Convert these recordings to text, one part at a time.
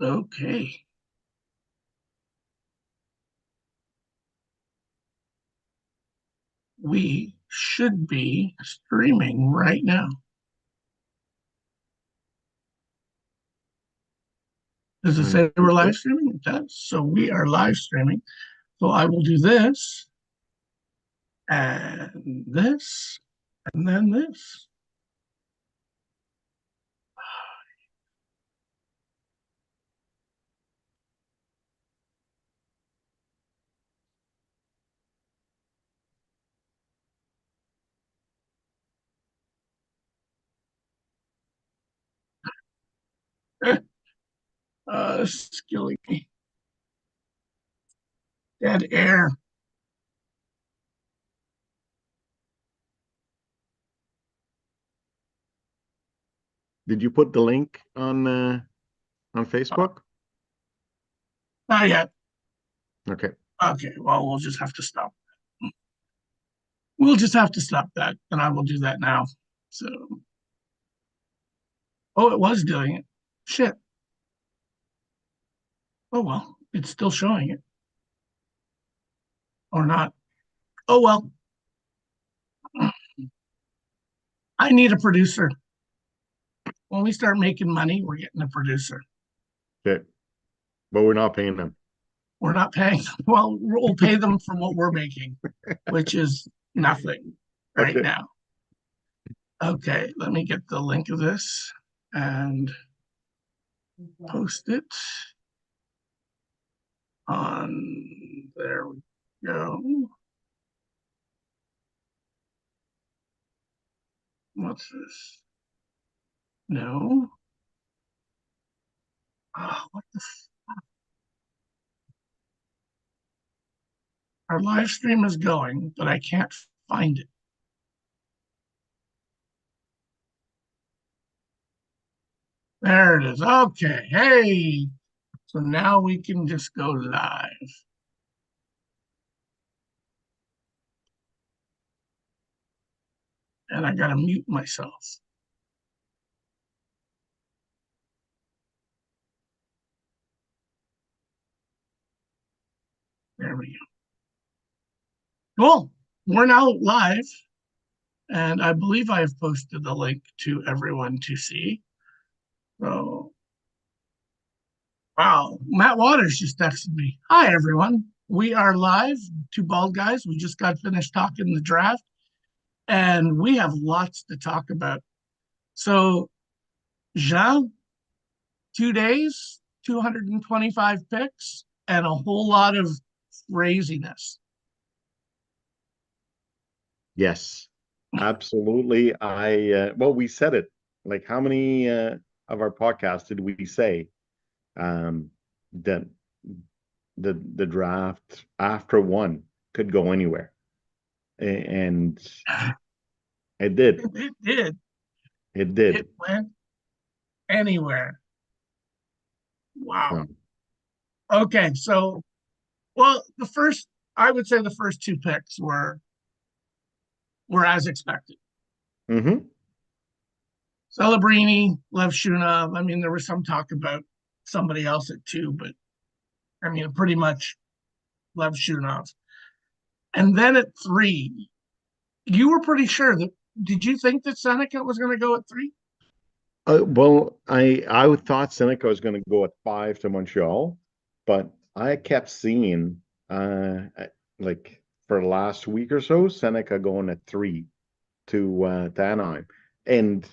Okay. We should be streaming right now. Does it I'm say we're live streaming? It does. So we are live streaming. So I will do this and this and then this. Skilly. Dead air. Did you put the link on Facebook? Not yet. Okay. Okay. Well, we'll just have to stop. We'll just have to stop that, and I will do that now. So, oh, it was doing it. Shit. Oh well, it's still showing it or not. Oh well. I need a producer. When we start making money, we're getting a producer. Okay. But we're not paying them. We're not paying. Well, we'll pay them for what we're making, which is nothing right Okay. now. Okay, let me get the link of this and post it on. There we go. What's this? No. Oh, what the? Our live stream is going, but I can't find it. There it is. Okay. Hey. So now we can just go live. And I got to mute myself. There we go. Cool. We're now live, and I believe I have posted the link to everyone to see. So, wow. Matt Waters just texted me. Hi, everyone. We are live. Two bald guys. We just got finished talking the draft, and we have lots to talk about. So, Jean, 2 days, 225 picks, and a whole lot of craziness. Yes. Absolutely. Well, we said it. Like how many of our podcasts did we say that the draft after one could go anywhere? And it did. It did. It did. It went anywhere. Wow. Um, Okay, so well, I would say the first two picks were as expected. mhm. Celebrini, Lev Shunov. I mean, there was some talk about somebody else at two, but I mean, pretty much Lev Shunov. And then at three, you were pretty sure that. Did you think that Seneca was going to go at three? Well, I thought Seneca was going to go at five to Montreal, but I kept seeing like for the last week or so, Seneca going at three to Anaheim, and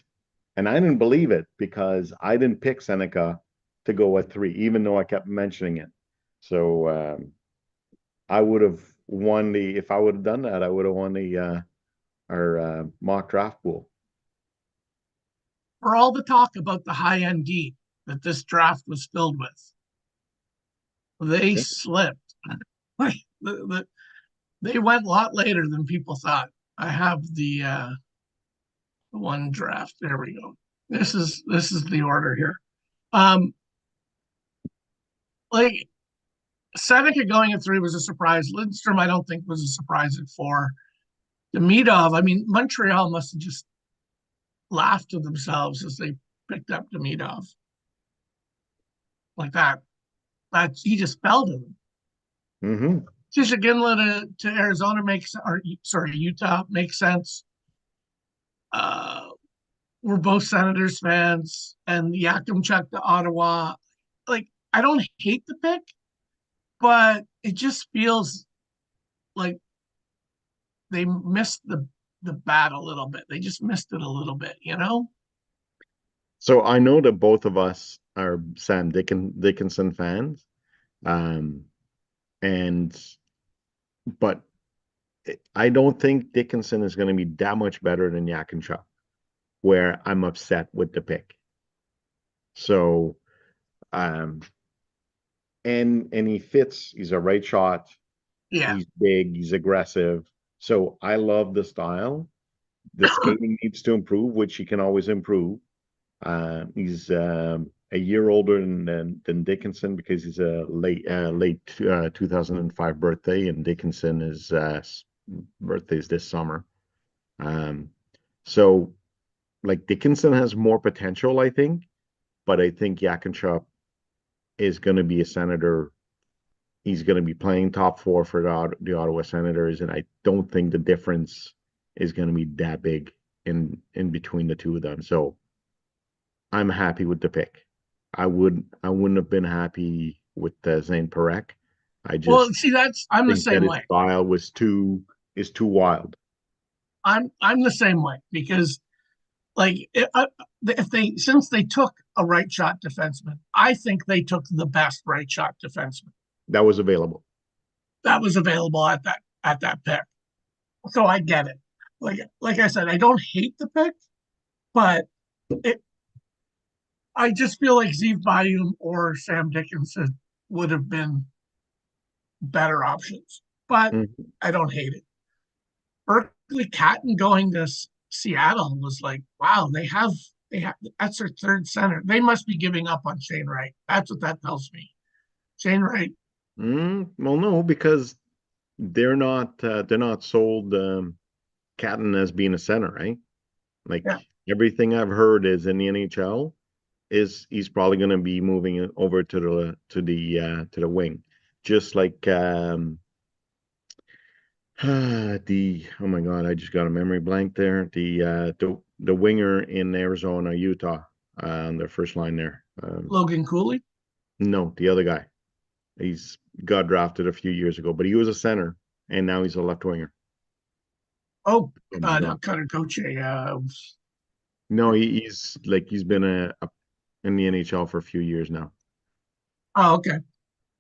I didn't believe it because I didn't pick Seneca to go at three, even though I kept mentioning it. So I would have won the if I would have done that, I would have won the our mock draft pool. For all the talk about the high end D that this draft was filled with, they slipped. They went a lot later than people thought. I have the one draft. There we go. This is the order here. Um, like Seneca going at three was a surprise. Lindstrom, I don't think was a surprise at four. Demidov, I mean, Montreal must have just laughed to themselves as they picked up Demidov. like that. That he just fell to them. Hmm. Tisha Ginla to Arizona makes, or sorry, Utah makes sense. Uh, we're both Senators fans, and Yakimchuk to Ottawa. Like, I don't hate the pick, but it just feels like they missed the bat a little bit. They just missed it a little bit, you know? So I know that both of us are Dickinson fans. Um, and but I don't think Dickinson is going to be that much better than Yakinshaw, where I'm upset with the pick. So, um, and he fits. He's a right shot. Yeah. He's big. He's aggressive. So I love the style. The skating needs to improve, which he can always improve. He's a year older than Dickinson because he's a late 2005 birthday, and Dickinson is birthday's this summer. Um, so like Dickinson has more potential, I think, but I think Yakinshaw is going to be a senator. He's going to be playing top four for the Ottawa Senators, and I don't think the difference is going to be that big in between the two of them. So I'm happy with the pick. I wouldn't have been happy with Zane Parekh. I Well, just see, I'm the think that same his way. style was too wild. I'm the same way because like if they since they took a right shot defenseman, I think they took the best right shot defenseman That was available. that was available at that pick. So I get it. Like I said, I don't hate the pick, but it I just feel like Zeev Bayou or Sam Dickinson would have been better options. But Mhm. I don't hate it. Berkeley Catton going to Seattle was like, wow, they have that's their third center. They must be giving up on Shane Wright. That's what that tells me. Shane Wright, Well, no, because they're not sold Catton as being a center, right? Like yeah. everything I've heard is in the NHL is he's probably going to be moving it over to the wing, just like the oh my God, I just got a memory blank there. The winger in Arizona, Utah, on their first line there. Logan Cooley. No, the other guy. He's got drafted a few years ago, but he was a center, and now he's a left winger. Oh, Oh my God. not Cutter Coach. No, he's been in the NHL for a few years now. Oh, okay.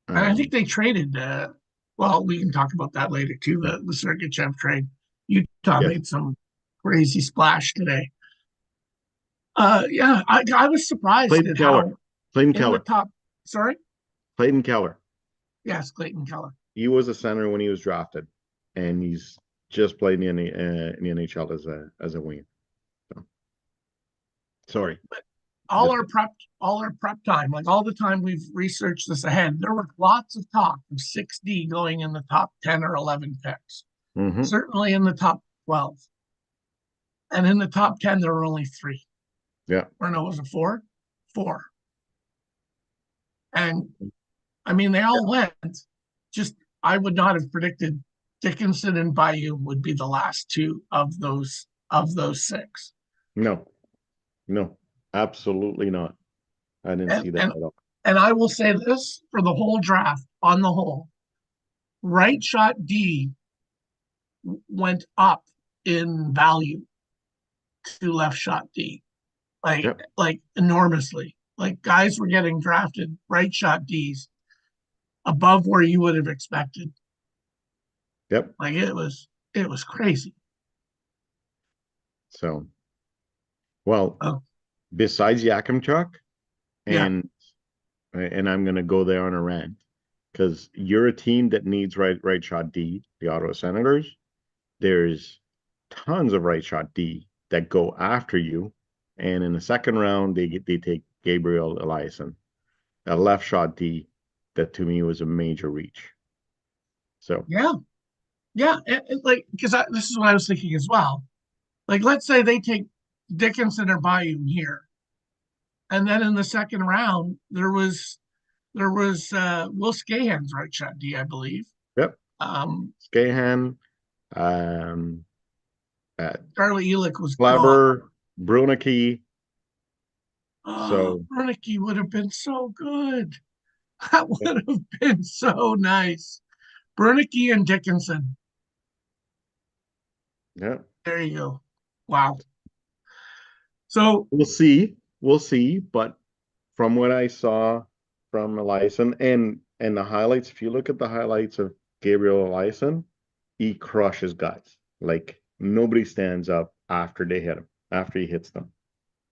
And I think Um, they traded. Well, we can talk about that later too. The Sergachev trade. Utah yes, made some crazy splash today. Yeah, I was surprised Clayton at Keller, how Clayton in the Keller, top. Sorry, Clayton Keller. yes, Clayton Keller. He was a center when he was drafted, and he's just played in the NHL as a winger. So, sorry, just All our prep time, like all the time we've researched this ahead, there was lots of talk of 6D going in the top 10 or 11 picks, hmm. certainly in the top 12. And in the top 10, there were only three. Yeah, Or no, was it four? Four. And I mean, they all went. Just, I would not have predicted Dickinson and Bayou would be the last two of those six. no, no, absolutely not. I didn't And see that and at all. and I will say this for the whole draft, on the whole, right shot D went up in value to left shot D, Yep, like enormously. Like guys were getting drafted right shot Ds above where you would have expected. yep. Like it was crazy. So, well, Oh besides Yakimchuk, yeah, and I'm gonna go there on a rant because you're a team that needs right shot D, the Ottawa Senators. There's tons of right shot D that go after you, and in the second round they take Gabriel Eliasson, a left shot D that to me was a major reach. So yeah, yeah. Like because this is what I was thinking as well. Like let's say they take Dickinson or Bayou here, and then in the second round there was there was Will Scahan's right shot D, I believe. Yep. Um, Scahan, um, uh, Charlie Elick was gone. Kleber, Brunicky. Oh, So Wernicke would have been so good. That would have been so nice. Wernicke and Dickinson. yeah, There you go. Wow. So we'll see. We'll see. But from what I saw from Eliason and the highlights, if you look at the highlights of Gabriel Eliason, he crushes guys. Like nobody stands up after they hit him, after he hits them.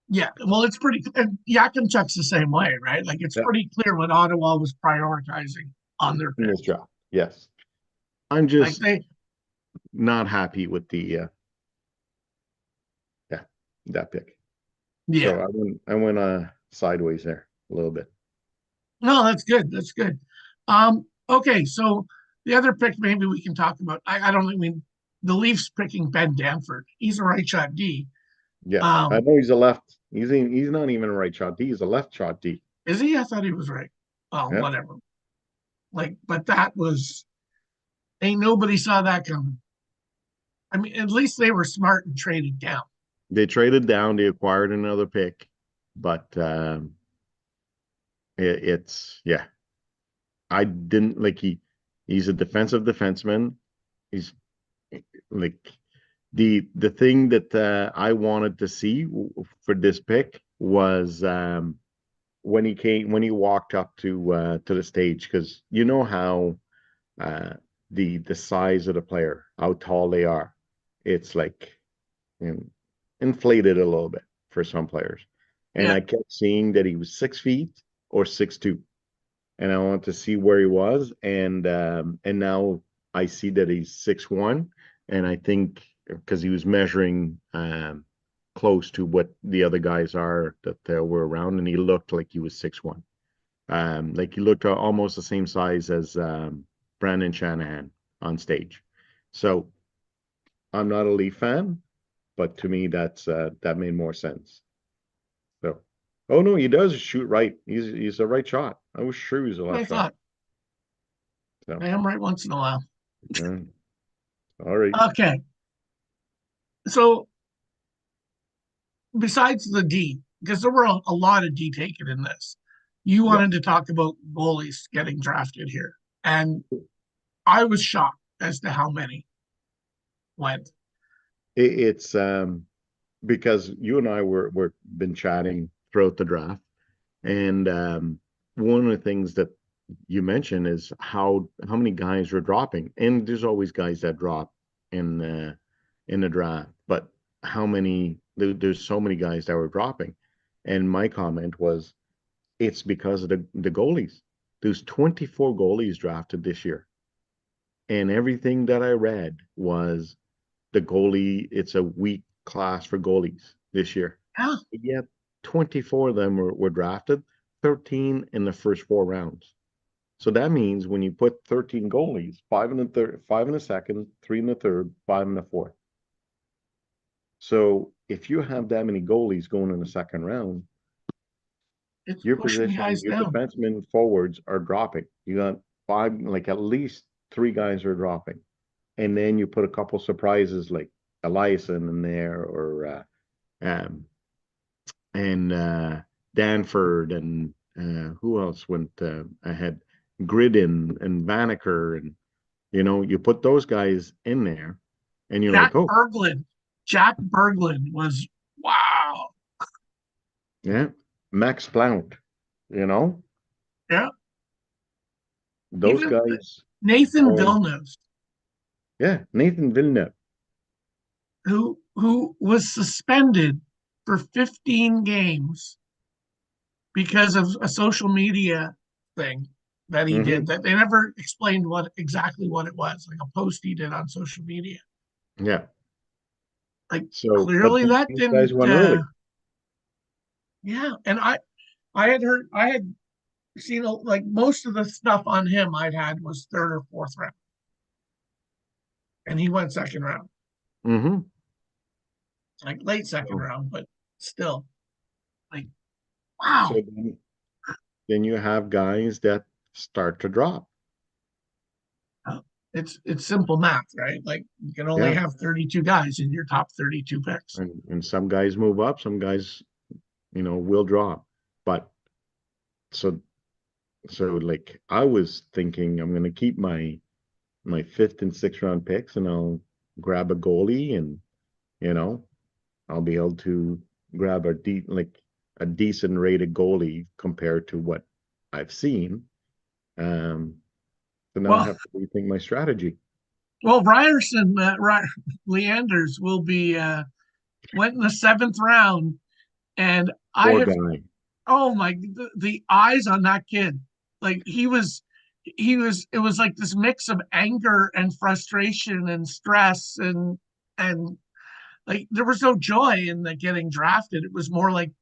yeah, well, it's pretty. And Yakimchuk's the same way, right? Like it's Yeah, pretty clear what Ottawa was prioritizing on their in pick. this job. Yes. I'm Like just they, not happy with the yeah, that pick. yeah. So I went sideways there a little bit. No, that's good. That's good. Okay, so the other pick maybe we can talk about. I don't mean the Leafs picking Ben Danford. He's a right shot D. Yeah. I Um, know he's a left. He's not even a right shot D, he's a left shot D. is he? I thought he was right. Oh, Yeah. whatever. Like, but that was ain't nobody saw that coming. I mean, at least they were smart and traded down. They traded down, they acquired another pick, but it's yeah. I didn't like he's a defensive defenseman. He's like the thing that I wanted to see for this pick was when he walked up to the stage, because you know how uh the size of the player, how tall they are, it's like, you know, inflated a little bit for some players. And Yeah, I kept seeing that he was 6 feet or 6'2", and I wanted to see where he was, and now I see that he's 6'1", and I think because he was measuring close to what the other guys are that were around, and he looked like he was 6'1". Like he looked almost the same size as Brandon Shanahan on stage. So I'm not a Leaf fan, but to me that made more sense. So, oh no, he does shoot right. He's a right shot. I was sure he was a I left shot. thought So, I am right once in a while. yeah. All right. Okay, so besides the D, because there were a lot of D taken in this, you Yeah. wanted to talk about goalies getting drafted here, and I was shocked as to how many went. It's because you and I were been chatting throughout the draft, and one of the things that you mentioned is how many guys are dropping, and there's always guys that drop in the draft, but how many there's so many guys that were dropping, and my comment was it's because of the goalies. There's 24 goalies drafted this year, and everything that I read was the goalie, it's a weak class for goalies this year. Yeah, Yet 24 of them were drafted, 13 in the first 4 rounds. So that means when you put 13 goalies, five in the third, five in the second, three in the third, five in the fourth. So if you have that many goalies going in the second round, it's your pushing position, guys your down. defensemen forwards are dropping. You got five, like at least three guys are dropping. And then you put a couple surprises like Eliason in there, or um, and Danford, and who else went ahead? Gridden and Vanaker, and you put those guys in there, and you're Jack like, oh Berglund. Jack Berglund was wow. yeah, Max Blount, you know Yeah, those even guys. Nathan Oh Villeneuve, yeah, Nathan Villeneuve. who was suspended for 15 games because of a social media thing that he Hmm. did that they never explained what it was, like a post he did on social media. Yeah. Like So, but clearly that these guys didn't went early. yeah, and I had seen like most of the stuff on him I'd had was third or fourth round, and he went second round, Hmm. like late second So, round, but still like so wow. then then you have guys that start to drop. It's simple math, right? Like you can only Yeah. have 32 guys in your top 32 picks. And some guys move up, some guys, will drop. But so like I was thinking I'm gonna keep my fifth and sixth round picks and I'll grab a goalie and you know, I'll be able to grab a decent rated goalie compared to what I've seen. Um, so now I Well, have to rethink my strategy. Ryerson, Leanders will be went in the seventh round, and I Poor have guy. oh my the eyes on that kid, like it was like this mix of anger and frustration and stress and like there was no joy in the getting drafted. It was more like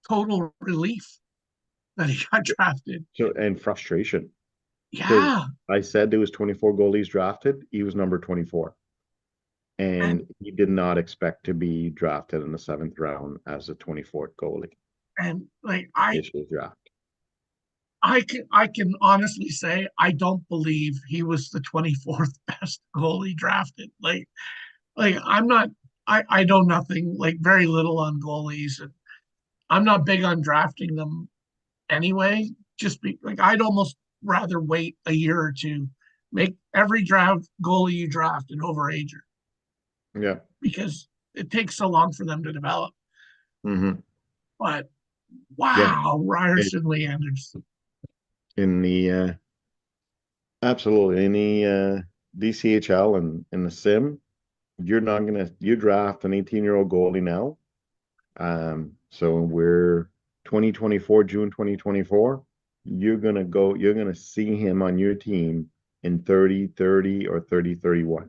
total relief that he got drafted. So and frustration because Yeah, I said there was 24 goalies drafted. He was number 24, and and he did not expect to be drafted in the seventh round as a 24th goalie like this year's draft. I can honestly say I don't believe he was the 24th best goalie drafted. Like I'm not I know nothing, like very little on goalies, and I'm not big on drafting them anyway. Just be like I'd almost rather wait a year or two, make every draft goalie you draft an overager Yeah. because it takes so long for them to develop. Hmm. But Yeah. wow, It, Ryerson Leanders. in the absolutely in the DCHL and in the sim, you draft an 18-year-old goalie now. So we're 2024, June 2024. You're gonna see him on your team in 30-30 or 30-31.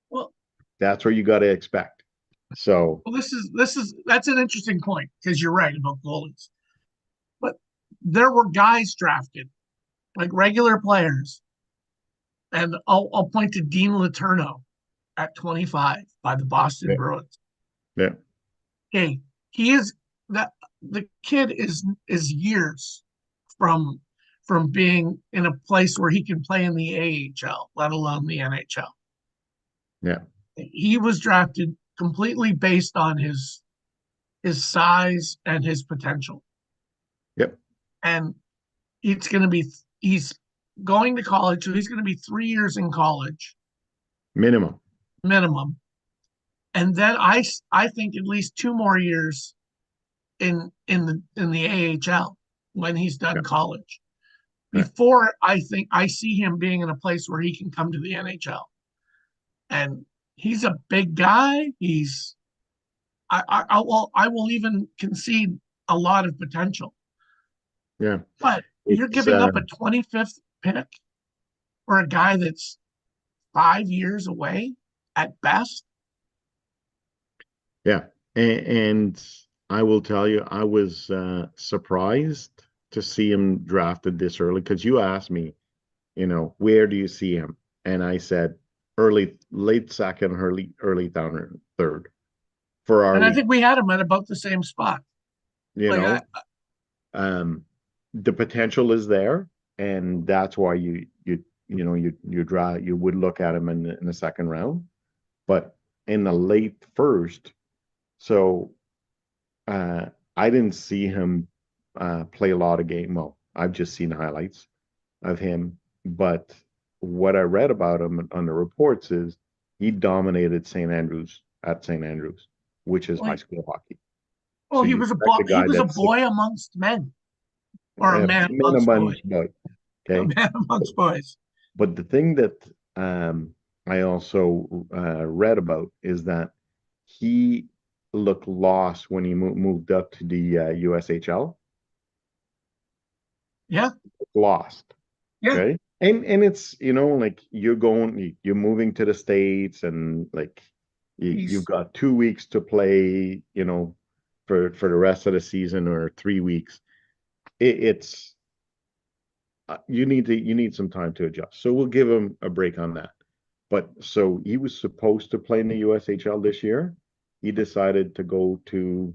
Well, That's what you got to expect. So well, that's an interesting point because you're right about goalies. But there were guys drafted, like regular players, and I'll point to Dean Letourneau at 25 by the Boston yeah, Bruins. yeah, Okay, he is that the kid is years from being in a place where he can play in the AHL, let alone the NHL. yeah, He was drafted completely based on his size and his potential, yep, and it's going to be he's going to college, so he's going to be 3 years in college minimum. minimum, and then I think at least 2 more years in the AHL when he's Yeah, done college yeah, before I think I see him being in a place where he can come to the NHL. And he's a big guy. I will even concede a lot of potential, yeah. but you're It's giving up a 25th pick for a guy that's 5 years away at best. yeah, and I will tell you, I was surprised to see him drafted this early because you asked me, where do you see him? And I said late second, early third for our And I league. think we had him at about the same spot. You Like know, um, the potential is there, and that's why you would look at him in the second round, but in the late first. So uh, I didn't see him play a lot of game. Well, I've just seen highlights of him, but what I read about him on the reports is he dominated St. Andrews at St. Andrews, which is high like, school hockey. well, So you expect a he guy was a that's six, boy amongst men, or a man men amongst boys, amongst boys. a Okay. man amongst boys. But the thing that I also read about is that he looked lost when he moved up to the USHL. Yeah, Lost. yeah. Okay. And it's, like you're moving to the States and like you've He's got 2 weeks to play, for the rest of the season or 3 weeks. It's you need some time to adjust. So we'll give him a break on that. But so he was supposed to play in the USHL this year. He decided to go to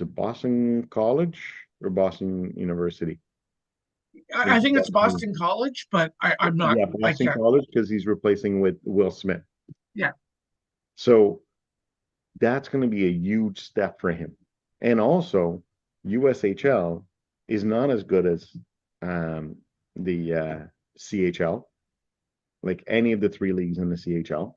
Boston College or Boston University? I think it's Boston College, but I'm not. Yeah, I Boston can't. College, because he's replacing with Will Smith. Yeah. So that's going to be a huge step for him. And also, USHL is not as good as the CHL, like any of the three leagues in the CHL.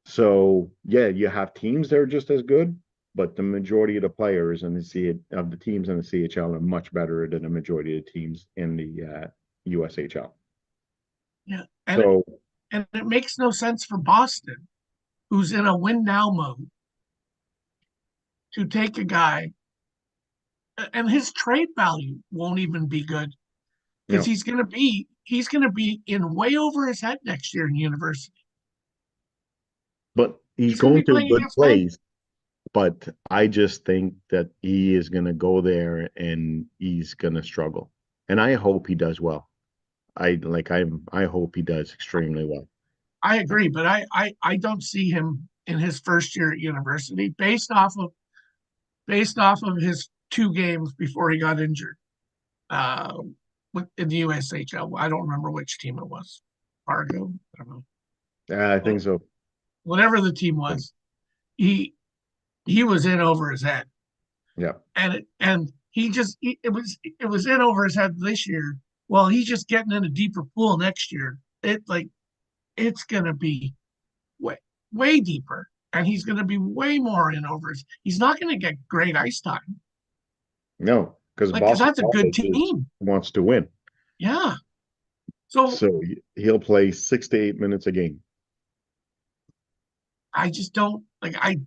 So yeah, you have teams that are just as good, but the majority of the players in the of the teams in the CHL are much better than the majority of the teams in the USHL. Yeah. So And it makes no sense for Boston, who's in a win now mode, to take a guy and his trade value won't even be good because no, he's gonna be in way over his head next year in university. but he's He's gonna going be to a playing good against men. place. But I just think that he is going to go there and he's going to struggle. And I hope he does well. I hope he does extremely well. I agree, but I don't see him in his first year at university based off of his 2 games before he got injured. Uh, in the USHL, I don't remember which team it was. Fargo, I don't know. I think so. Whatever the team was, he he was in over his head, Yeah. and it was in over his head this year. Well, he's just getting in a deeper pool next year. It's gonna be way way deeper, and he's gonna be way more in overs. He's not gonna get great ice time, No, because like because Boston that's a good College team. wants to win. Yeah. So So he'll play 6 to 8 minutes a game. I just don't like I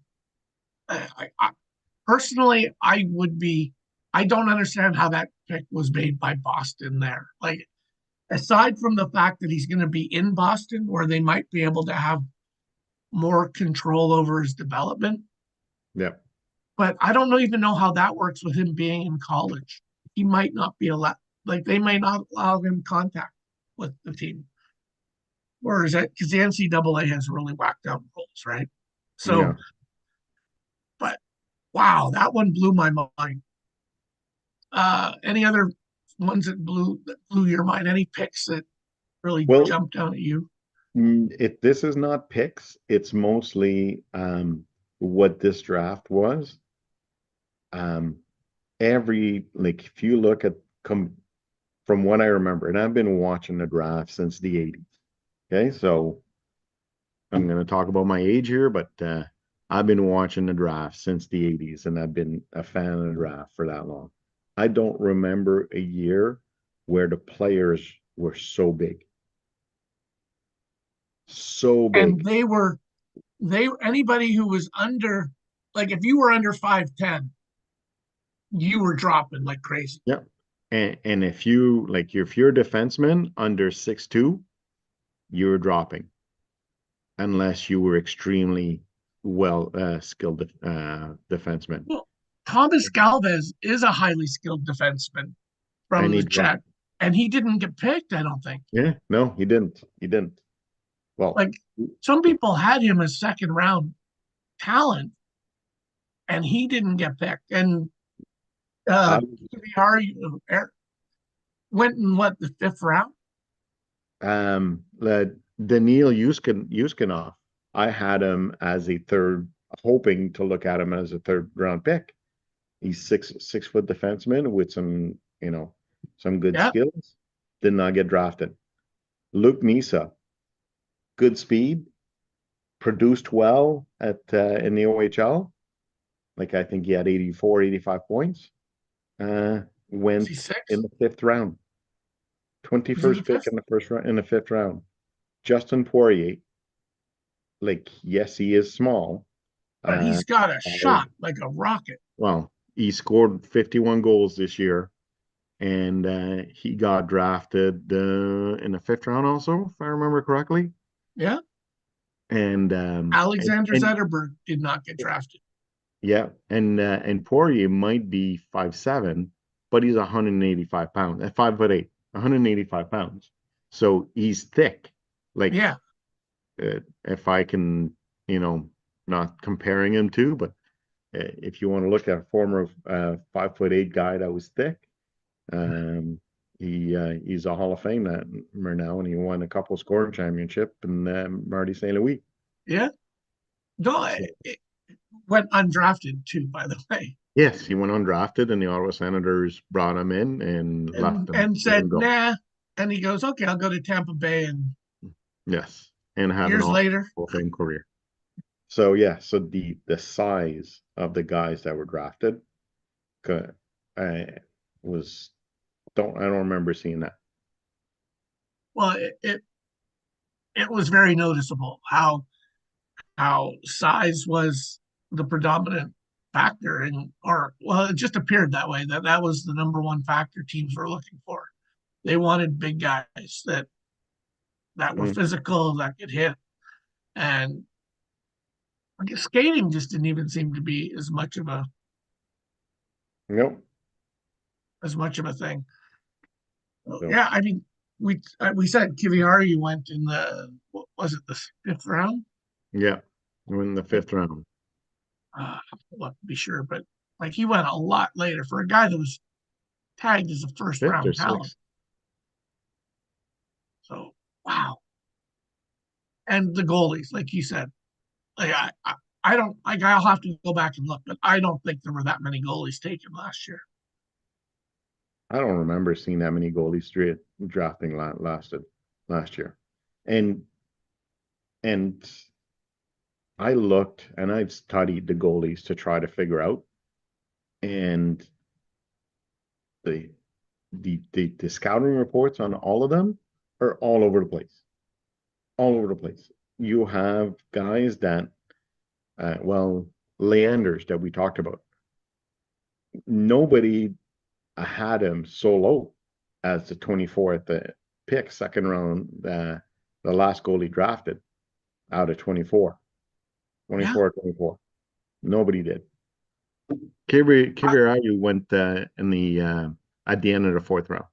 personally I would be I don't understand how that pick was made by Boston there. Like aside from the fact that he's going to be in Boston where they might be able to have more control over his development, Yeah. but I don't know even know how that works with him being in college. He might not be allowed like they may not allow him contact with the team. Or is that because the NCAA has really whacked out rules, right? Yeah. So, but wow, that one blew my mind. Any other ones that blew your mind? Any picks that really Well, jumped out at you? if this is not picks, it's mostly what this draft was. Um, if you look at come from what I remember, and I've been watching the draft since the 80s. Okay, so I'm going to talk about my age here, but I've been watching the draft since the 80s, and I've been a fan of the draft for that long. I don't remember a year where the players were so big. So And big. they anybody who was under like if you were under 5'10, you were dropping like crazy. Yeah. And if if you're a defenseman under 6'2", you're dropping unless you were extremely well skilled defenseman. Well, Thomas Galvez is a highly skilled defenseman And from he the dropped. chat, and he didn't get picked, I don't think. Yeah, no, he didn't. He didn't. Well, Like some people had him as second round talent, and he didn't get picked. And I uh went in what the fifth round? Daniil Yuskinov, I had him as a third, hoping to look at him as a third round pick. He's 6 foot defenseman with some good Yeah, skills. Did not get drafted. Luke Nisa, good speed, produced well at in the OHL. Like I think he had 84, 85 points. was he Went in six? the fifth round. Was he the 21st pick fifth? in the fifth round. Justin Poirier, like yes, he is small. But Uh, he's got a I- shot like a rocket. well, he scored 51 goals this year, and he got drafted in the fifth round also, if I remember correctly. Yeah. And Alexander Zetterberg did not get drafted. yeah, and Poirier might be 5'7", but he's 185 pounds, at 5'8", 185 pounds. So he's thick. Like Yeah. if I can, not comparing him to, but if you want to look at a former 5'8" guy that was thick, he's a Hall of Famer now, and he won a couple scoring championship, and Marty St. Louis. Yeah. No, it went undrafted too, by the way. Yes, he went undrafted, and the Ottawa Senators brought him in and left him, And let him said, go. nah. And he goes, okay, I'll go to Tampa Bay. And Yes, and have an years Hall later, of Fame career. So yeah, so the size of the guys that were drafted, I was I don't remember seeing that. well, it was very noticeable how size was the predominant factor in, or well, it just appeared that way, that was the number one factor teams were looking for. They wanted big guys that were Mm, physical, that could hit. And I guess skating just didn't even seem to be nope. as much of a thing. So, So yeah, I mean, we said Kiviari went in the, what was it, the fifth round? yeah, we're in the fifth round. I'll have to be sure, but like he went a lot later for a guy that was tagged as a first Fifth or round talent. sixth. So wow. And the goalies, like you said, like I don't like, I'll have to go back and look, but I don't think there were that many goalies taken last year. I don't remember seeing that many goalies straight drafting last year. And and I looked and I've studied the goalies to try to figure out, and the the scouting reports on all of them are all over the place. All over the place. You have guys that well, Leanders that we talked about. Nobody had him so low as the 24th pick, second round, the last goalie drafted out of 24. Yeah. 24 or 24. Nobody did. Kivirayu went in the at the end of the fourth round.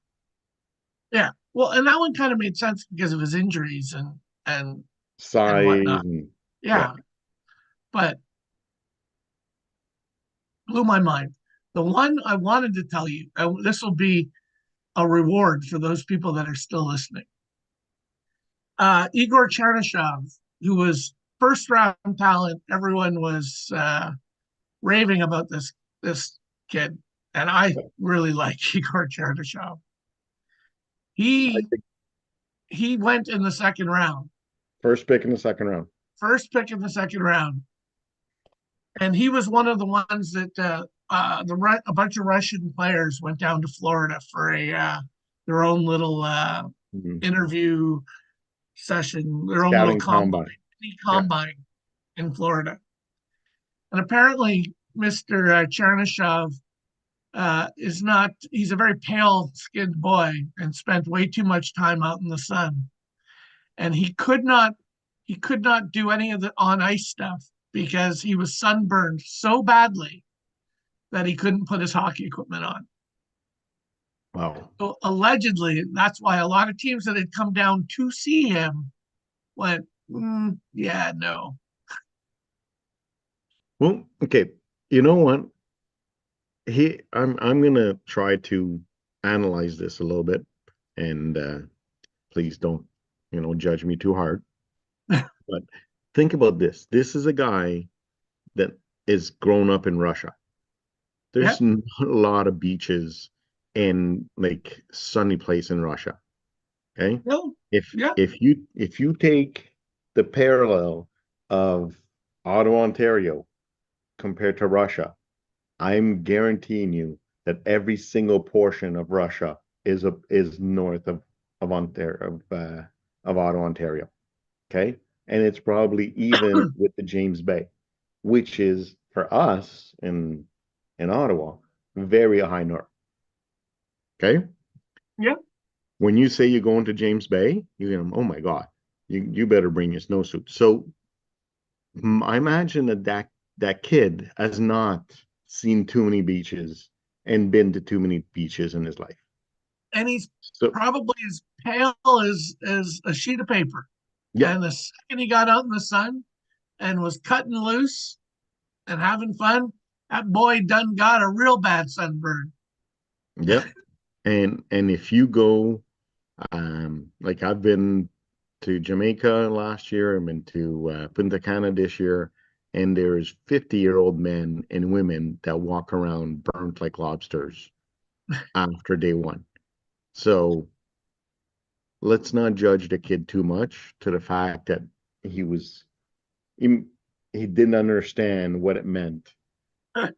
Yeah. Well, and that one kind of made sense because of his injuries and Size whatnot. and yeah. Yeah. But blew my mind. The one I wanted to tell you, and this will be a reward for those people that are still listening. Igor Chernyshov, who was first round talent, everyone was raving about this kid, and I really like Igor Chernyshov. I He think he went in the second round, first pick in the second round. first pick in the second round, and he was one of the ones that a bunch of Russian players went down to Florida for a their own little Mhm. interview session, their own little Scouting combine. Yeah. combine in Florida. And apparently, Mr. Chernyshov is not, he's a very pale skinned boy and spent way too much time out in the sun. And he could not do any of the on ice stuff because he was sunburned so badly that he couldn't put his hockey equipment on. Wow. So allegedly, that's why a lot of teams that had come down to see him went, yeah, no. Well, okay. You know what? I'm gonna try to analyze this a little bit, and please don't, judge me too hard. But think about this. This is a guy that is grown up in Russia. Yeah, There's not a lot of beaches in like sunny place in Russia. Okay. no, If yeah, if you take the parallel of Ottawa, Ontario compared to Russia, I'm guaranteeing you that every single portion of Russia is north of Ontario of Ottawa, Ontario. Okay. And it's probably even with the James Bay, which is for us in Ottawa, very high north. Okay. yeah. When you say you're going to James Bay, you're going, oh my God, you better bring your snowsuit. So I imagine that kid has not seen too many beaches and been to too many beaches in his life. And he's So probably as pale as a sheet of paper. yeah, And the second he got out in the sun and was cutting loose and having fun, That boy done got a real bad sunburn. Yep. And if you go, like I've been to Jamaica last year, I've been to Punta Cana this year, and there's 50-year-old men and women that walk around burnt like lobsters after day one. So let's not judge the kid too much to the fact that he was he, he didn't understand what it meant to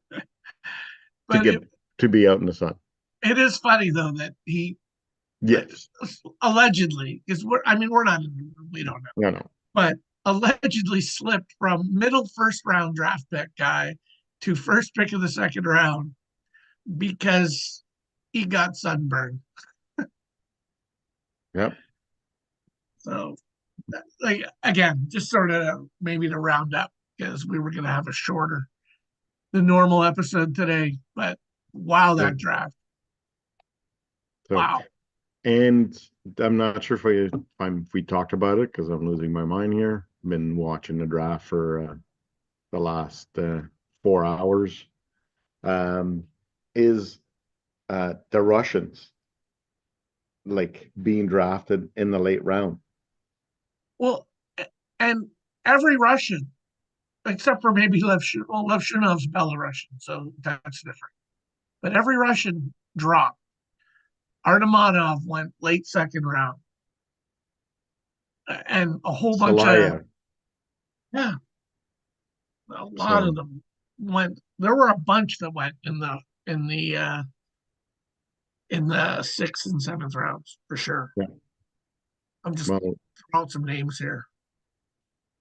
But get to be out in the sun. it is funny though that he Yes. allegedly, because we're not in the room, we don't know, No, no. but allegedly slipped from middle first round draft pick guy to first pick of the second round because he got sunburned. Yep. So, like, again, just sort of maybe to round up, because we were going to have a shorter than normal episode today. But wow, Yep. that draft. So, Wow. and I'm not sure if we talked about it because I'm losing my mind here. Been watching the draft for the last 4 hours. Is the Russians like being drafted in the late round? Well, and every Russian, except for maybe Lev Shunov's Belarusian, so that's different. But every Russian dropped. Artemonov went late second round, and a whole bunch of, Salaya. yeah, a lot So of them went. There were a bunch that went in the in the sixth and seventh rounds for sure. yeah, I'm just well, throwing out some names here.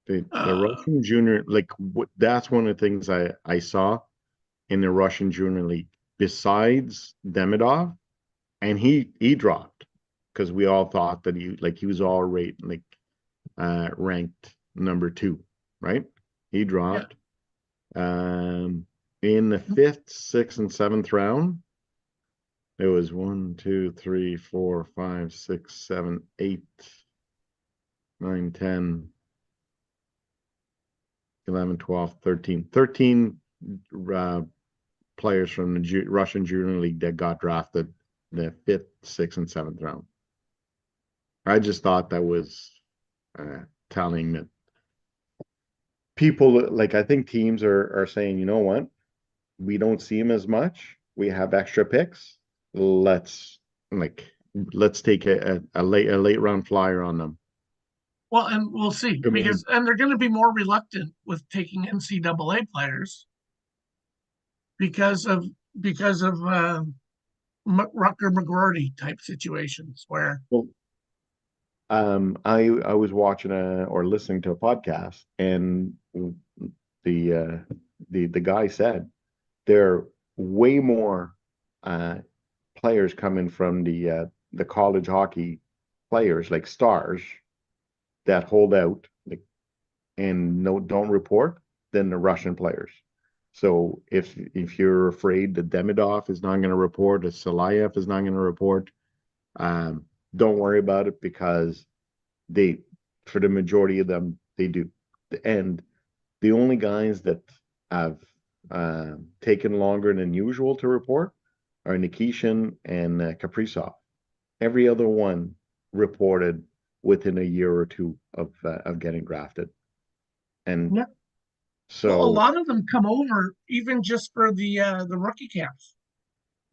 the Russian junior, like that's one of the things I saw in the Russian junior league. Besides Demidov, and he dropped because we all thought that he was all right, like ranked number 2, right? He Yeah, dropped in the 5th, 6th, and 7th round. It was 1, 2, 3, 4, 5, 6, 7, 8, 9, 10, 11, 12, 13. 13 players from the Russian Junior League that got drafted the 5th, 6th, and 7th round. I just thought that was telling that people, like, I think teams are saying, you know what, we don't see him as much. We have extra picks. Let's let's take a late round flyer on them. well, and we'll see I mean, because they're going to be more reluctant with taking NCAA players because of because of Rucker McGroarty type situations where well, I was watching or listening to a podcast, and the the guy said there are way more players coming from the college hockey players, like stars, that hold out, like, and no don't report, than the Russian players. So if you're afraid that Demidov is not going to report, that Salayev is not going to report, um, don't worry about it because they, for the majority of them, they do. And the only guys that have taken longer than usual to report are Nikishin and Kaprizov. Every other one reported within a year or two of getting drafted. And yeah, well, a so, lot of them come over even just for the rookie camps.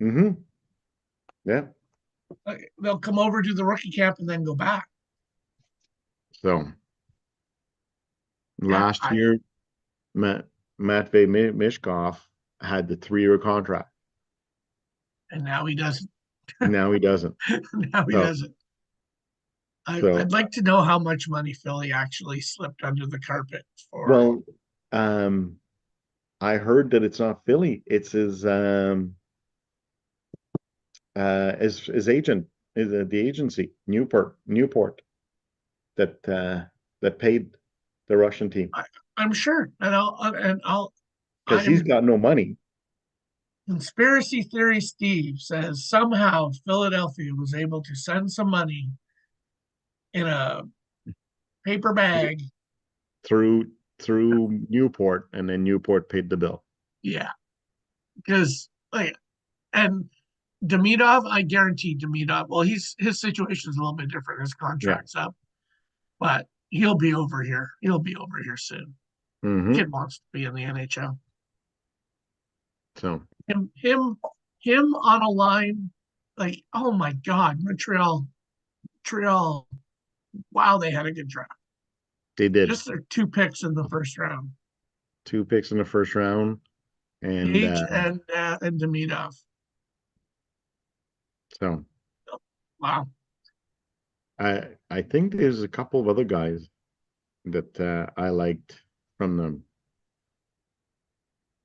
yeah. They'll come over to the rookie camp and then go back. So Yeah, last year, Matvey Mishkov had the 3-year contract. and now he doesn't. Now he doesn't. Now he So, doesn't. so I'd like to know how much money Philly actually slipped under the carpet for. well, um, I heard that it's not Philly. It's his agent, is the agency Newport that paid the Russian team I'm sure, and because he's I'm got no money. conspiracy theory. Steve says somehow Philadelphia was able to send some money in a paper bag. through Newport, and then Newport paid the bill. Yeah, because like, and Demidov, I guarantee Demidov. Well, his situation is a little bit different. His Yeah. contract's up, but he'll be over here. He'll be over here soon. Hmm. Kid wants to be in the NHL. So Him on a line, like, oh my God, Montreal. Wow, they had a good draft. they did Just their two picks in the first round, 2 picks in the first round, and Gage and Demidov. so Wow. I think there's a couple of other guys that I liked from them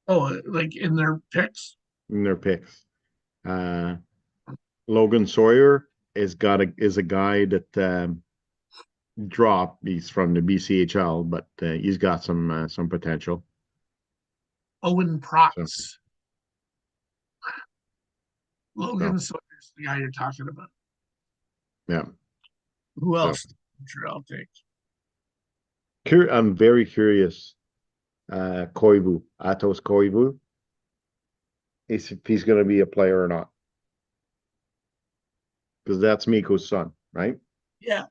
Oh, like in their picks. in their picks. Uh, Logan Sawyer is a guy that dropped. He's from the BCHL, but he's got some potential. Owen So Protz. so Logan Sawyer's the guy you're talking about. yeah. Who So else did Montreal take? I'm very curious. Koivu, Atos Koivu, is if he's going to be a player or not, because that's Miko's son, right? Yeah.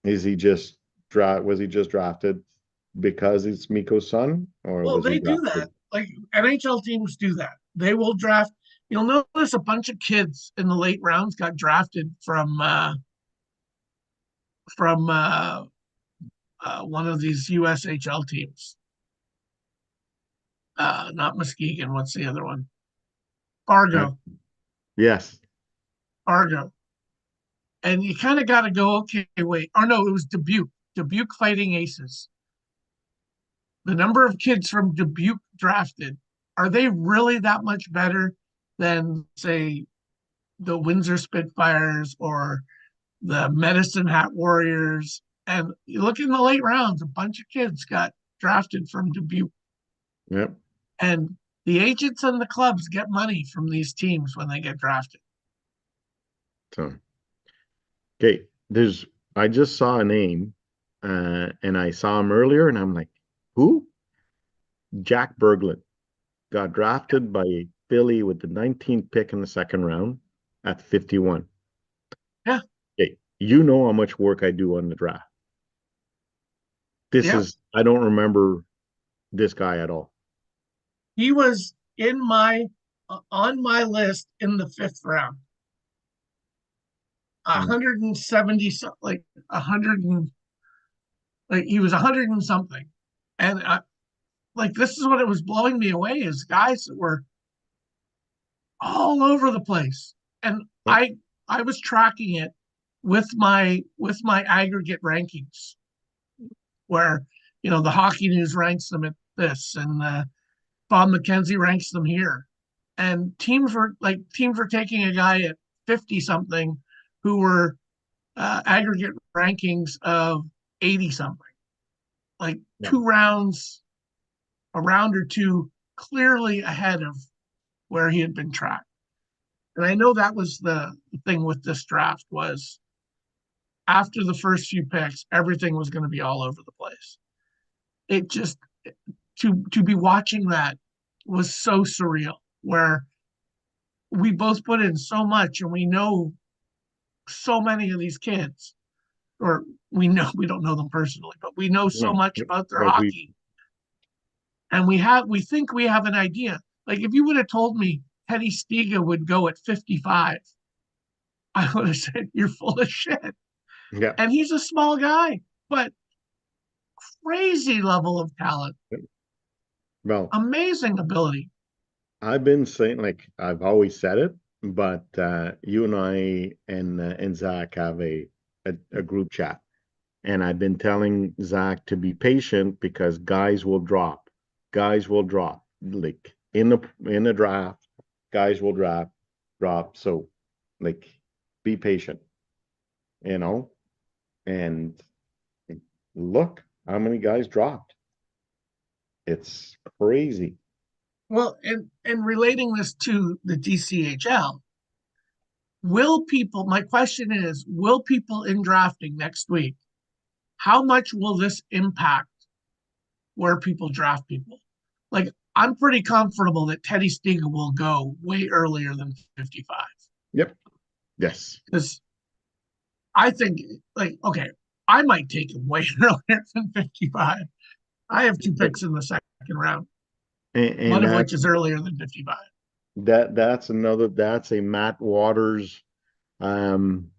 Is he just was he just drafted because it's Miko's son, or Well, was he they do that. drafted? Like NHL teams do that. They will draft. You'll notice a bunch of kids in the late rounds got drafted from one of these USHL teams. Not Muskegon. What's the other one? Uh, Fargo. yes. Fargo. And you kind of got to go, okay, wait. Or no, it was Dubuque. Dubuque Fighting Aces. The number of kids from Dubuque drafted, are they really that much better than, say, the Windsor Spitfires or the Medicine Hat Warriors? And you look in the late rounds, a bunch of kids got drafted from Dubuque. Yep. And the agents and the clubs get money from these teams when they get drafted. So okay, I just saw a name, and I saw him earlier, and I'm like, who? Jack Berglund got drafted by Philly with the 19th pick in the second round at 51. Yeah. Okay, you know how much work I do on the draft. Yeah. I don't remember this guy at all. He was in my on my list in the fifth round. Mm. 170, like 100 and like he was 100 and something. And like this is what it was blowing me away is guys that were all over the place. And Yep. I was tracking it with my aggregate rankings where the Hockey News ranks them at this and Bob McKenzie ranks them here. And teams were taking a guy at 50 something who were aggregate rankings of 80 something, like Yep. a round or two clearly ahead of where he had been tracked. And I know that was the thing with this draft was after the first few picks, everything was going to be all over the place. It just to be watching that was so surreal where we both put in so much and we know so many of these kids or we don't know them personally, but we know so No, much about their but hockey and we think we have an idea. Like if you would have told me Teddy Stiga would go at 55, I would have said you're full of shit. yeah. And he's a small guy, but crazy level of talent, Well, amazing ability. I've been saying, like, I've always said it, but you and I and Zach have a group chat, and I've been telling Zach to be patient because guys will drop. Guys will drop. Like in the draft, guys will drop. So, like, be patient, you know. And look how many guys dropped. It's crazy. Well, and relating this to the DCHL, my question is, will people in drafting next week, how much will this impact where people draft people? Like I'm pretty comfortable that Teddy Stiga will go way earlier than 55 Yep. Yes. because I think, like, okay, I might take him way earlier than 55. I have two picks in the second round, one And of which is earlier than 55. that's a Matt Waters um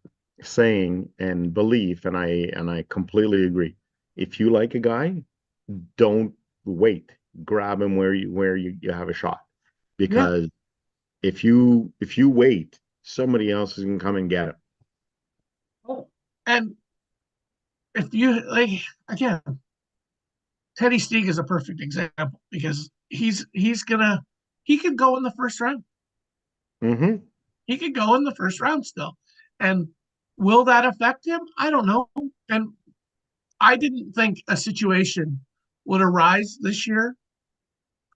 saying and belief, and I completely agree. If you like a guy, don't wait. Grab him where you have a shot. Yeah. Because if you wait, somebody else is gonna come and get him. Oh, and if you like, again, Teddy Steeg is a perfect example because he could go in the first round. Mm-hmm. He could go in the first round still. And will that affect him? I don't know. And I didn't think a situation would arise this year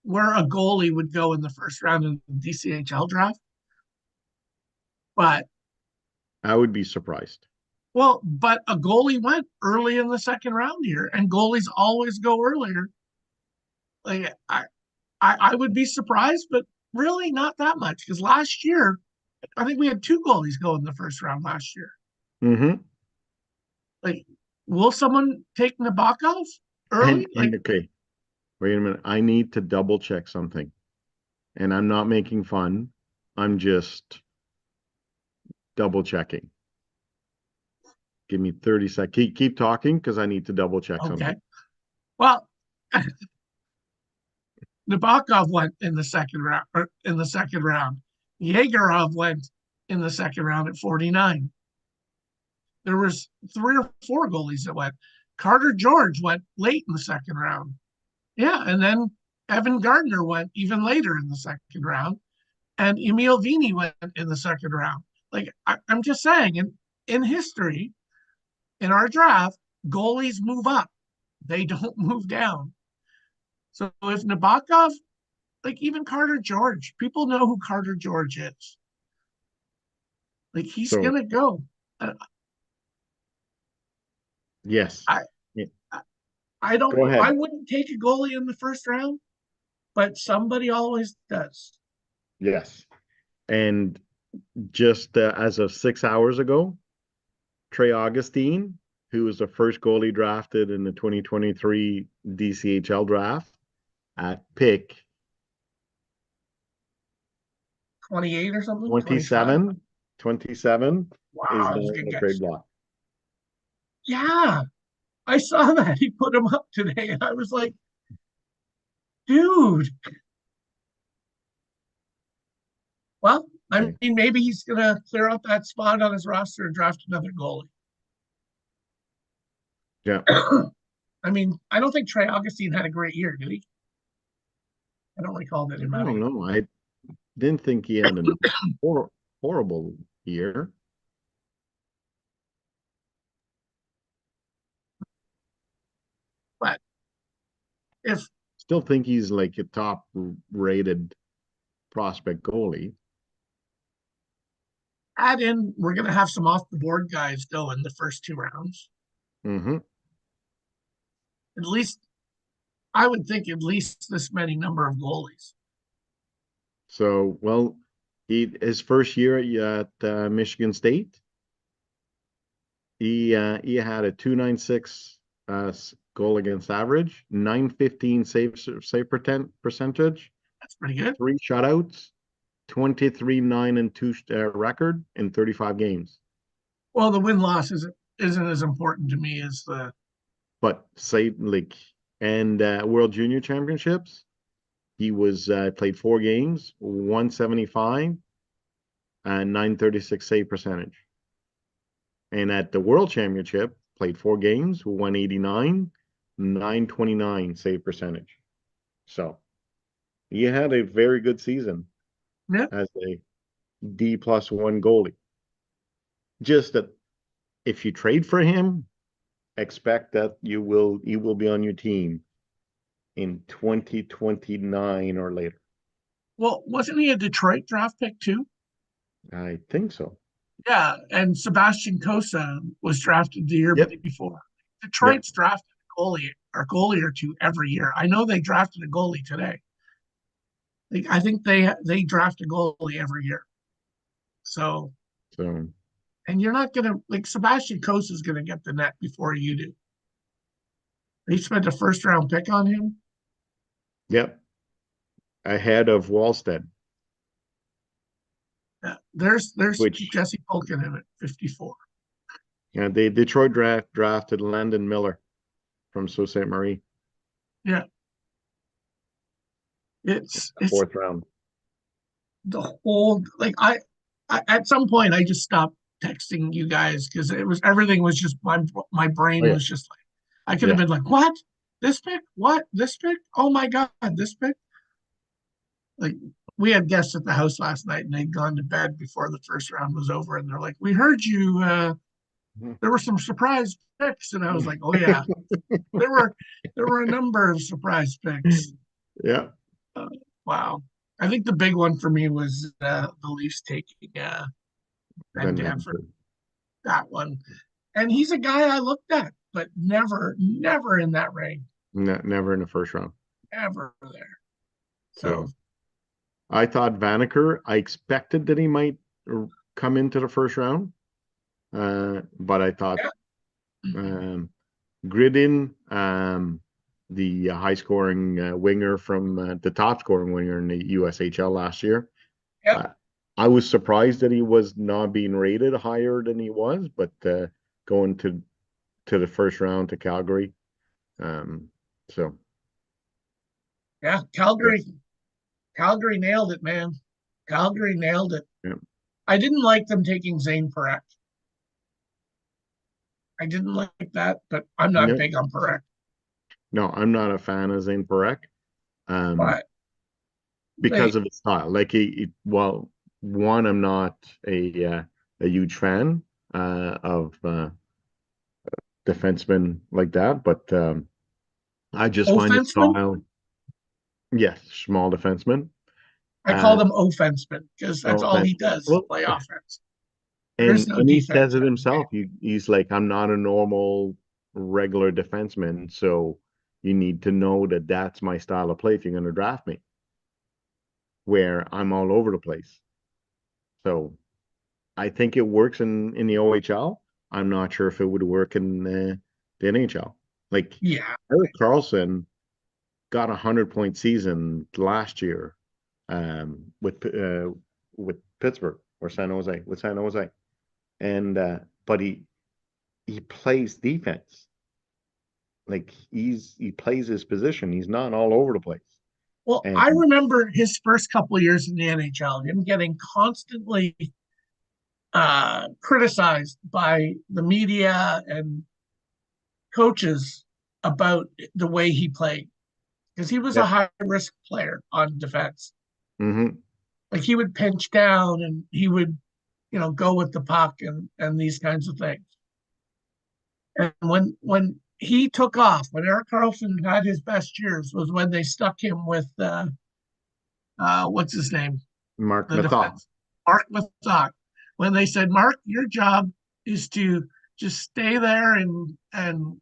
where a goalie would go in the first round in the DCHL draft. But I would be surprised. but a goalie went early in the second round here, and goalies always go earlier. Like I would be surprised, but really not that much because last year I think we had two goalies go in the first round last year. Mm-hmm. Like, will someone take Nabokov And early? Like, okay, wait a minute. I need to double check something. And I'm not making fun. I'm just double checking. Give me 30 seconds. Keep talking because I need to double check okay, something. well, Nabokov went in the second round. Or in the second round, Yegorov went in the second round at 49. There was three or four goalies that went. Carter George went late in the second round. Yeah, and then Evan Gardner went even later in the second round, and Emil Vini went in the second round. Like I'm just saying, in history, in our draft, goalies move up; they don't move down. So if Nabokov, like even Carter George, people know who Carter George is. Like he's So, gonna go. Uh, yes. I Yeah, I don't. go I ahead. wouldn't take a goalie in the first round, but somebody always does. Yes. And just as of 6 hours ago, Trey Augustine, who was the first goalie drafted in the 2023 DCHL draft at pick 28 or something, 25. 27, 27 is Wow, now that's a in good the trade guess. block. Yeah, I saw that. He put him up today, and I was like, dude. Well, I Okay. mean, maybe he's gonna clear out that spot on his roster and draft another goalie. Yeah. I mean, I don't think Trey Augustine had a great year, did he? I don't recall that I him having. don't know. I didn't think he had a hor horrible year. But if Still think he's like a top rated prospect goalie. add in, we're gonna have some off the board guys go in the first two rounds. Mm-hmm. At least I would think at least this many number of goalies. So, well, his first year at Michigan State, he had a 296 goal against average, 915 save percentage, That's pretty good. three shutouts, 23 9-2 record in 35 games. Well, the win loss isn't as important to me as the But say like and World Junior Championships, he was played 4 games, 175 and 936 save percentage. And at the World Championship, played 4 games, 189, 929 save percentage. So he had a very good season yeah. as a D+1 goalie. Just that if you trade for him, expect that he will be on your team in 2029 or later. Well, wasn't he a Detroit draft pick too? I think so. Yeah, and Sebastian Cosa was drafted the year Yep. before. Yep. Detroit's drafted a goalie or two every year. I know they drafted a goalie today. Like I think they draft a goalie every year. So, So, and you're not gonna like Sebastian Coase is gonna get the net before you do. They spent a first round pick on him. yep, ahead of Wallstead, There's which Jesse Pulkinen at 54. they Detroit drafted Landon Miller from Sault Ste. Marie, Yeah, it's fourth round. the whole like I at some point I just stopped texting you guys because it was everything was just my Oh brain yeah, was just like I could have yeah. been like, what? This pick? What? This pick? Oh my God, this pick? Like we had guests at the house last night and they'd gone to bed before the first round was over and they're like, we heard you there were some surprise picks. And I was like, oh yeah, there were there were a number of surprise picks. Yeah, Uh, wow. I think the big one for me was the Leafs taking Van Van Danford, Manfred. that one. And he's a guy I looked at, but never in that range, Never in the first round. ever there. So So I thought Vanaker. I expected that he might come into the first round, but I thought yeah, um, Gridin, the high scoring winger from the top scoring winger in the USHL last year. yeah. Uh, I was surprised that he was not being rated higher than he was, but going to the first round to Calgary. Um, so Yeah, Calgary nailed it, man. Calgary nailed it. yeah, I didn't like them taking Zane Parekh. I didn't like that, but I'm not no, big on Parekh. no, I'm not a fan of Zane Parekh, But they because of his style. Like well, one, I'm not a huge fan of defensemen like that, but I just find his offensemen, style. Yes, small defenseman. I call Uh, them offensemen because that's all Offense. he does is Well, play offense. There's no and he says defense it in the game. himself. He's like, I'm not a normal regular defenseman, so you need to know that that's my style of play if you're going to draft me, where I'm all over the place. So I think it works in the OHL. I'm not sure if it would work in the NHL. Like Yeah, Erik Karlsson got 100-point season last year with Pittsburgh or San Jose with San Jose, and but he plays defense. Like he plays his position. He's not all over the place. well, And I remember his first couple of years in the NHL, him getting constantly criticized by the media and coaches about the way he played because he was a yeah, high risk player on defense. hmm Like he would pinch down and he would, go with the puck and these kinds of things. And when he took off, when Erik Karlsson had his best years, was when they stuck him with what's his name, Mark the Methot. defense, Mark Methot. When they said, Mark, your job is to just stay there and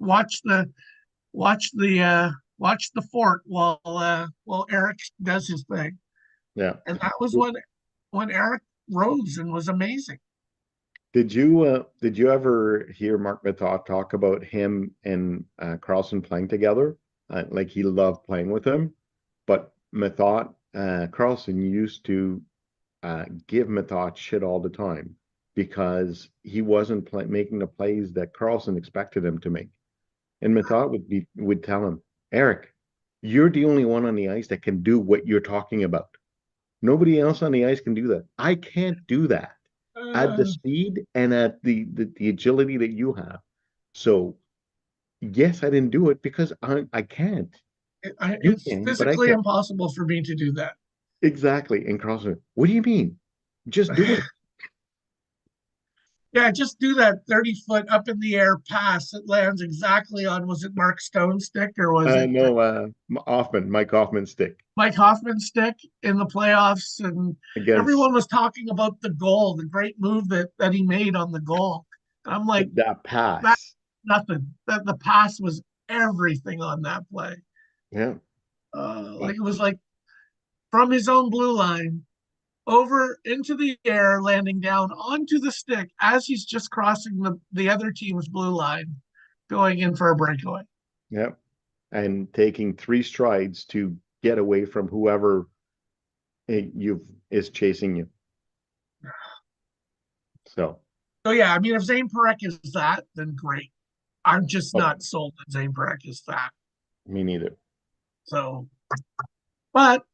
watch the watch the watch the fort while Erik does his thing. Yeah. And that was when Erik rose and was amazing. Did you ever hear Mark Methot talk about him and Carlson playing together? Like he loved playing with him, but Methot Carlson used to give Methot shit all the time because he wasn't making the plays that Carlson expected him to make. And Methot would tell him, Erik, you're the only one on the ice that can do what you're talking about. Nobody else on the ice can do that. I can't do that at the Uh, speed and at the agility that you have. So yes, I didn't do it because I can't. You it's can, but I physically can't. impossible for me to do that. Exactly. And Carlson, what do you mean? Just do it. Yeah, just do that 30-foot up in the air pass. It lands exactly on, was it Mark Stone's stick or was it No, Mike Hoffman's stick Mike Hoffman's stick in the playoffs? And against everyone was talking about the goal, the great move that he made on the goal. And I'm like, that that's pass. nothing. That the pass was everything on that play. Yeah. Like it was like from his own blue line over into the air, landing down onto the stick as he's just crossing the other team's blue line, going in for a breakaway. Yep. And taking 3 strides to get away from whoever is chasing you. So yeah, I mean, if Zane Perek is that, then great. I'm just Oh. not sold that Zane Perek is that. me neither. So, but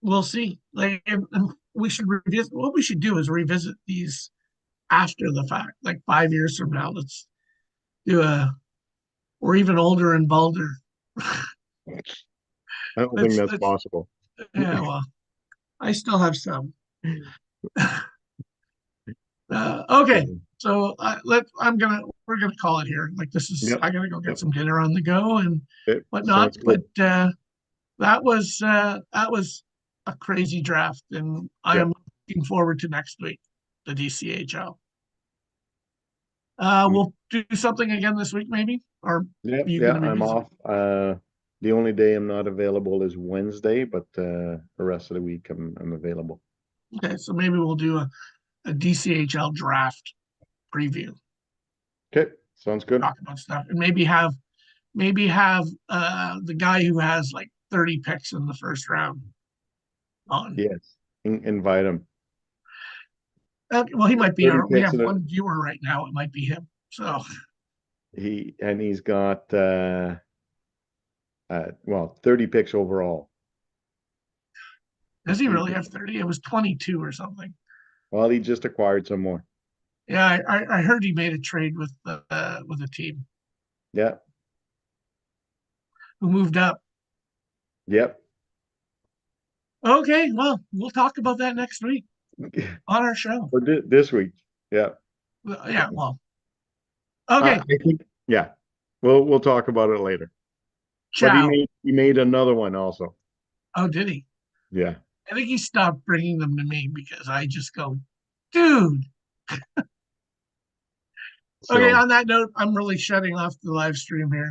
we'll see. Like, and we should revisit. What we should do is revisit these after the fact, like 5 years from now. Let's do or even older and balder. I don't think Let's, that's let's, possible. yeah, well, I still have some. Okay, so we're gonna call it here. Like this is, Yep. I gotta go get Yep. some dinner on the go and Okay, whatnot. sounds good. But that was a crazy draft, and I Yep. am looking forward to next week, the DCHL. We'll do something again this week, maybe, or Yep. you Yeah, gonna be I'm busy? off. The only day I'm not available is Wednesday, but the rest of the week I'm available. Okay, so maybe we'll do a DCHL draft preview, Okay, sounds good. talk about stuff, and maybe have the guy who has like 30 picks in the first round on. Yes. Invite him. Well, he might be 30 we picks have in one viewer right now. It might be him. So he's got 30 picks overall. does he really have 30? It was 22 or something. Well, he just acquired some more. Yeah, I heard he made a trade with a team Yeah. who moved up. Yep. Okay, well, we'll talk about that next week on our show. For this week. Yeah. Yeah, well, I okay, think, yeah. We'll talk about it later. But ciao. he made another one also. Oh, did he? Yeah. I think he stopped bringing them to me because I just go, dude. Okay, So on that note, I'm really shutting off the live stream here.